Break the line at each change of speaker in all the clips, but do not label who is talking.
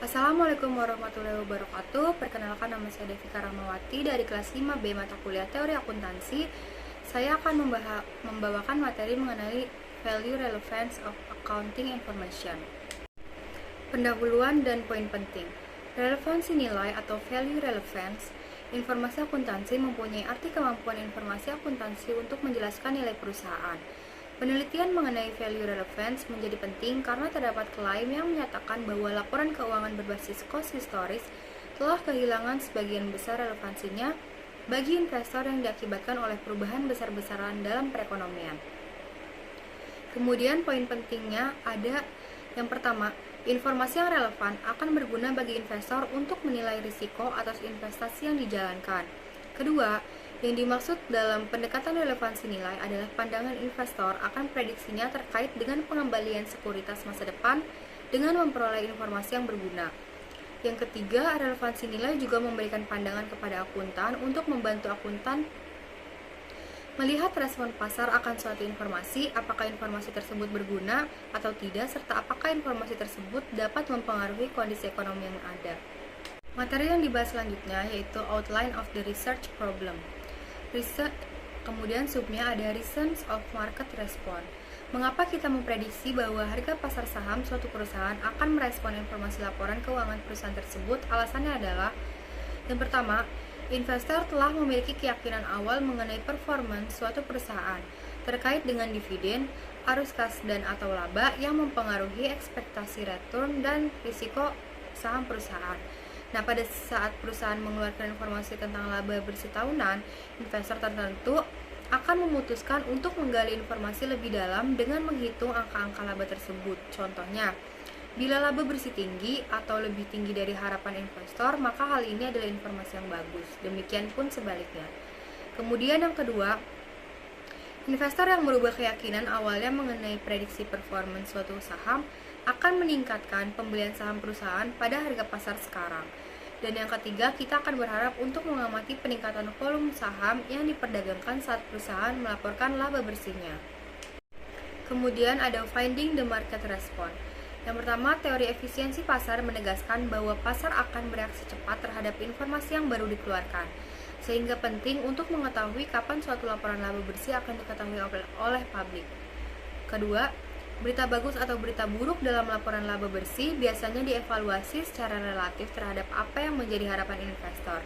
Assalamualaikum warahmatullahi wabarakatuh. Perkenalkan, nama saya Devika Rahmawati dari kelas 5B mata kuliah Teori Akuntansi. Saya akan membawakan materi mengenai Value Relevance of Accounting Information. Pendahuluan dan poin penting. Relevansi nilai atau value relevance. Informasi akuntansi mempunyai arti kemampuan informasi akuntansi untuk menjelaskan nilai perusahaan. Penelitian mengenai value relevance menjadi penting karena terdapat klaim yang menyatakan bahwa laporan keuangan berbasis cost historis telah kehilangan sebagian besar relevansinya bagi investor yang diakibatkan oleh perubahan besar-besaran dalam perekonomian. Kemudian poin pentingnya ada yang pertama, informasi yang relevan akan berguna bagi investor untuk menilai risiko atas investasi yang dijalankan. Kedua, yang dimaksud dalam pendekatan relevansi nilai adalah pandangan investor akan prediksinya terkait dengan pengembalian sekuritas masa depan dengan memperoleh informasi yang berguna. Yang ketiga, relevansi nilai juga memberikan pandangan kepada akuntan untuk membantu akuntan melihat respon pasar akan suatu informasi, apakah informasi tersebut berguna atau tidak, serta apakah informasi tersebut dapat mempengaruhi kondisi ekonomi yang ada. Materi yang dibahas selanjutnya yaitu Outline of the Research Problem. Kemudian subnya ada Reasons of Market Response. Mengapa kita memprediksi bahwa harga pasar saham suatu perusahaan akan merespon informasi laporan keuangan perusahaan tersebut? Alasannya adalah, yang pertama, investor telah memiliki keyakinan awal mengenai performance suatu perusahaan terkait dengan dividen, arus kas dan atau laba yang mempengaruhi ekspektasi return dan risiko saham perusahaan. Nah, pada saat perusahaan mengeluarkan informasi tentang laba bersih tahunan, investor tertentu akan memutuskan untuk menggali informasi lebih dalam dengan menghitung angka-angka laba tersebut. Contohnya, bila laba bersih tinggi atau lebih tinggi dari harapan investor, maka hal ini adalah informasi yang bagus. Demikian pun sebaliknya. Kemudian yang kedua, investor yang merubah keyakinan awalnya mengenai prediksi performance suatu saham akan meningkatkan pembelian saham perusahaan pada harga pasar sekarang. Dan yang ketiga, kita akan berharap untuk mengamati peningkatan volume saham yang diperdagangkan saat perusahaan melaporkan laba bersihnya. Kemudian ada Finding the Market Response. Yang pertama, teori efisiensi pasar menegaskan bahwa pasar akan bereaksi cepat terhadap informasi yang baru dikeluarkan, sehingga penting untuk mengetahui kapan suatu laporan laba bersih akan diketahui oleh publik. Kedua, berita bagus atau berita buruk dalam laporan laba bersih biasanya dievaluasi secara relatif terhadap apa yang menjadi harapan investor.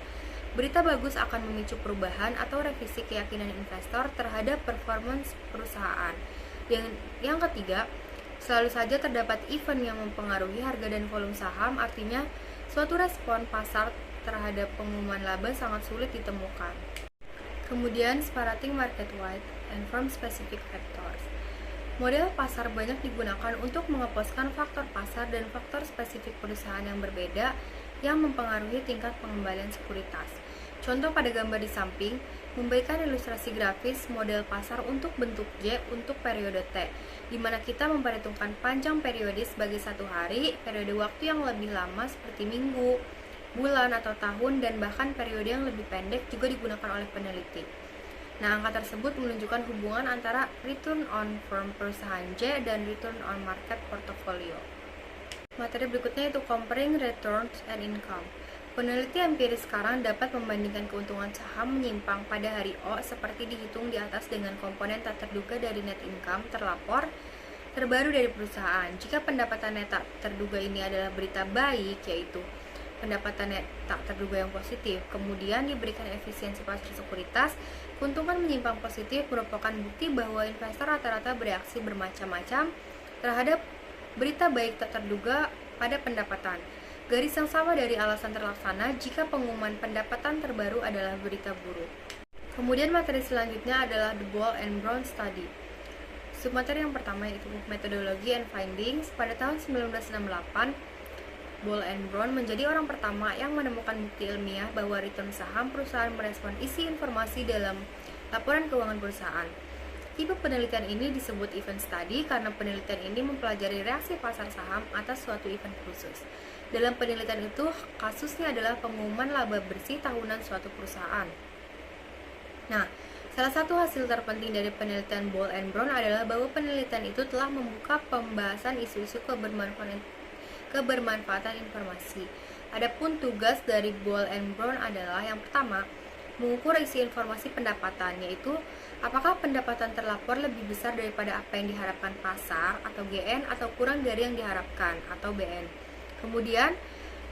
Berita bagus akan memicu perubahan atau revisi keyakinan investor terhadap performance perusahaan. Yang ketiga, selalu saja terdapat event yang mempengaruhi harga dan volume saham, artinya suatu respon pasar terhadap pengumuman laba sangat sulit ditemukan. Kemudian, separating market-wide and from specific factors. Model pasar banyak digunakan untuk mengeposkan faktor pasar dan faktor spesifik perusahaan yang berbeda yang mempengaruhi tingkat pengembalian sekuritas. Contoh pada gambar di samping, memberikan ilustrasi grafis model pasar untuk bentuk Y untuk periode T, di mana kita memperhitungkan panjang periode sebagai satu hari, periode waktu yang lebih lama seperti minggu, bulan atau tahun, dan bahkan periode yang lebih pendek juga digunakan oleh peneliti. Nah, angka tersebut menunjukkan hubungan antara return on firm perusahaan J dan return on market portfolio. Materi berikutnya yaitu Comparing Returns and Income. Peneliti empiris sekarang dapat membandingkan keuntungan saham menyimpang pada hari O seperti dihitung di atas dengan komponen tak terduga dari net income terlapor terbaru dari perusahaan. Jika pendapatan net tak terduga ini adalah berita baik, yaitu pendapatan net tak terduga yang positif, kemudian diberikan efisiensi pasar sekuritas, keuntungan menyimpang positif merupakan bukti bahwa investor rata-rata bereaksi bermacam-macam terhadap berita baik tak terduga pada pendapatan. Garis yang sama dari alasan terlaksana jika pengumuman pendapatan terbaru adalah berita buruk. Kemudian materi selanjutnya adalah The Boll and Brown Study. Submateri yang pertama yaitu Methodology and Findings. Pada tahun 1968, Boll and Brown menjadi orang pertama yang menemukan bukti ilmiah bahwa return saham perusahaan merespon isi informasi dalam laporan keuangan perusahaan. Tipe penelitian ini disebut event study karena penelitian ini mempelajari reaksi pasar saham atas suatu event khusus. Dalam penelitian itu, kasusnya adalah pengumuman laba bersih tahunan suatu perusahaan. Nah, salah satu hasil terpenting dari penelitian Boll and Brown adalah bahwa penelitian itu telah membuka pembahasan isu-isu kebermanfaatan informasi. Adapun tugas dari Boll and Brown adalah yang pertama, mengukur isi informasi pendapatan, yaitu apakah pendapatan terlapor lebih besar daripada apa yang diharapkan pasar atau GN atau kurang dari yang diharapkan atau BN. Kemudian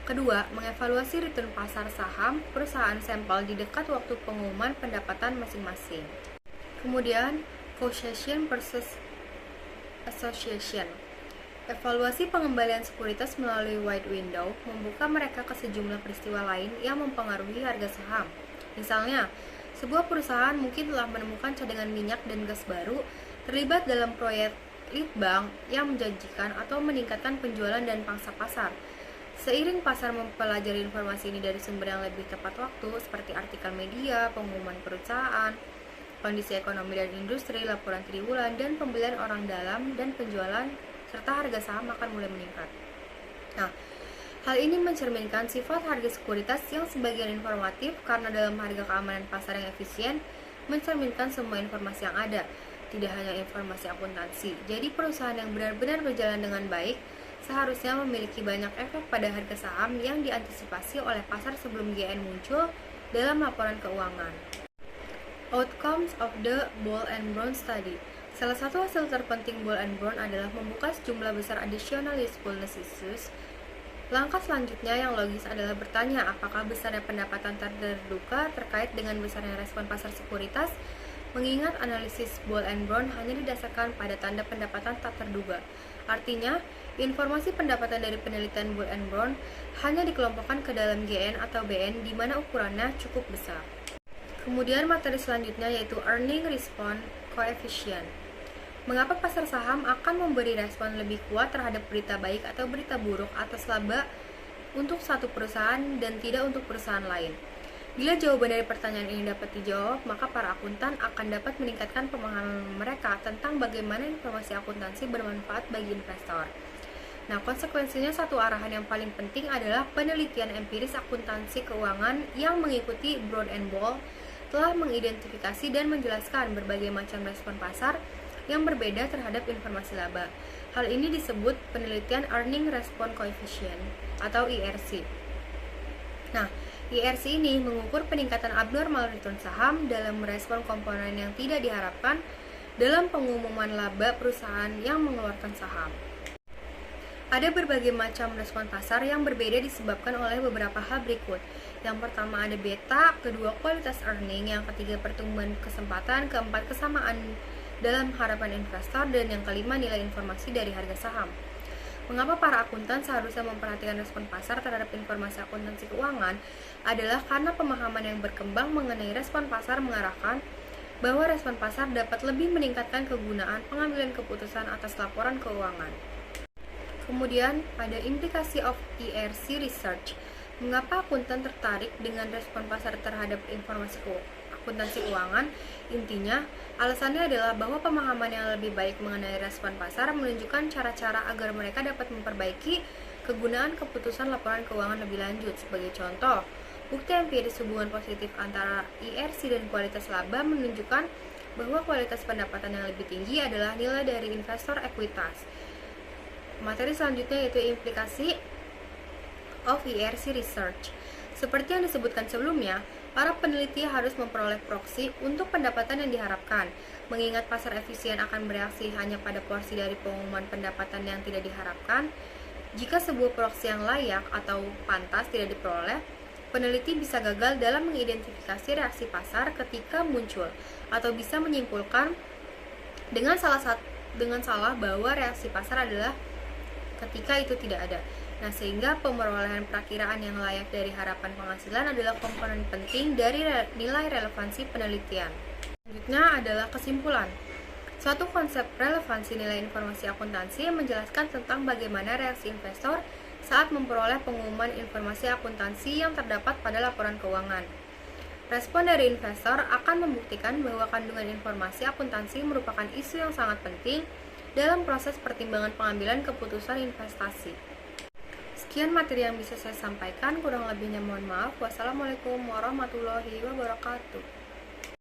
kedua, mengevaluasi return pasar saham perusahaan sampel di dekat waktu pengumuman pendapatan masing-masing. Kemudian, causation versus association. Evaluasi pengembalian sekuritas melalui wide window membuka mereka ke sejumlah peristiwa lain yang mempengaruhi harga saham. Misalnya, sebuah perusahaan mungkin telah menemukan cadangan minyak dan gas baru, terlibat dalam proyek lead bank yang menjanjikan atau meningkatkan penjualan dan pangsa pasar. Seiring pasar mempelajari informasi ini dari sumber yang lebih tepat waktu, seperti artikel media, pengumuman perusahaan, kondisi ekonomi dan industri, laporan triwulan, dan pembelian orang dalam dan penjualan, serta harga saham akan mulai meningkat. Nah, hal ini mencerminkan sifat harga sekuritas yang sebagian informatif karena dalam harga keamanan pasar yang efisien mencerminkan semua informasi yang ada, tidak hanya informasi akuntansi. Jadi perusahaan yang benar-benar berjalan dengan baik seharusnya memiliki banyak efek pada harga saham yang diantisipasi oleh pasar sebelum GN muncul dalam laporan keuangan. Outcomes of the Boll and Brown Study. Salah satu hasil terpenting Boll and Brown adalah membuka sejumlah besar additional usefulness issues. Langkah selanjutnya yang logis adalah bertanya apakah besarnya pendapatan terduga terkait dengan besarnya respon pasar sekuritas, mengingat analisis Boll and Brown hanya didasarkan pada tanda pendapatan tak terduga. Artinya, informasi pendapatan dari penelitian Boll and Brown hanya dikelompokkan ke dalam GN atau BN di mana ukurannya cukup besar. Kemudian materi selanjutnya yaitu Earning Response Coefficient. Mengapa pasar saham akan memberi respon lebih kuat terhadap berita baik atau berita buruk atas laba untuk satu perusahaan dan tidak untuk perusahaan lain? Bila jawaban dari pertanyaan ini dapat dijawab, maka para akuntan akan dapat meningkatkan pemahaman mereka tentang bagaimana informasi akuntansi bermanfaat bagi investor. Nah, konsekuensinya satu arahan yang paling penting adalah penelitian empiris akuntansi keuangan yang mengikuti Brown and Boll telah mengidentifikasi dan menjelaskan berbagai macam respon pasar yang berbeda terhadap informasi laba. Hal ini disebut penelitian Earning Response Coefficient atau ERC. Nah, ERC ini mengukur peningkatan abnormal return saham dalam merespon komponen yang tidak diharapkan dalam pengumuman laba perusahaan yang mengeluarkan saham. Ada berbagai macam respon pasar yang berbeda disebabkan oleh beberapa hal berikut. Yang pertama ada beta, kedua kualitas earning, yang ketiga pertumbuhan kesempatan, keempat kesamaan dalam harapan investor, dan yang kelima nilai informasi dari harga saham. Mengapa para akuntan seharusnya memperhatikan respon pasar terhadap informasi akuntansi keuangan adalah karena pemahaman yang berkembang mengenai respon pasar mengarahkan bahwa respon pasar dapat lebih meningkatkan kegunaan pengambilan keputusan atas laporan keuangan. Kemudian, ada implikasi of ERC research. Mengapa akuntan tertarik dengan respon pasar terhadap informasi akuntansi keuangan? Intinya, alasannya adalah bahwa pemahaman yang lebih baik mengenai respon pasar menunjukkan cara-cara agar mereka dapat memperbaiki kegunaan keputusan laporan keuangan lebih lanjut. Sebagai contoh, bukti empiris hubungan positif antara ERC dan kualitas laba menunjukkan bahwa kualitas pendapatan yang lebih tinggi adalah nilai dari investor ekuitas. Materi selanjutnya yaitu implikasi of ERC research. Seperti yang disebutkan sebelumnya, para peneliti harus memperoleh proksi untuk pendapatan yang diharapkan, mengingat pasar efisien akan bereaksi hanya pada porsi dari pengumuman pendapatan yang tidak diharapkan. Jika sebuah proksi yang layak atau pantas tidak diperoleh, peneliti bisa gagal dalam mengidentifikasi reaksi pasar ketika muncul, atau bisa menyimpulkan dengan salah bahwa reaksi pasar adalah ketika itu tidak ada. Nah, sehingga pemerolehan perakiraan yang layak dari harapan penghasilan adalah komponen penting dari nilai relevansi penelitian. Selanjutnya adalah kesimpulan. Suatu konsep relevansi nilai informasi akuntansi menjelaskan tentang bagaimana reaksi investor saat memperoleh pengumuman informasi akuntansi yang terdapat pada laporan keuangan. Respon dari investor akan membuktikan bahwa kandungan informasi akuntansi merupakan isu yang sangat penting dalam proses pertimbangan pengambilan keputusan investasi. Sekian materi yang bisa saya sampaikan, kurang lebihnya mohon maaf. Wassalamualaikum warahmatullahi wabarakatuh.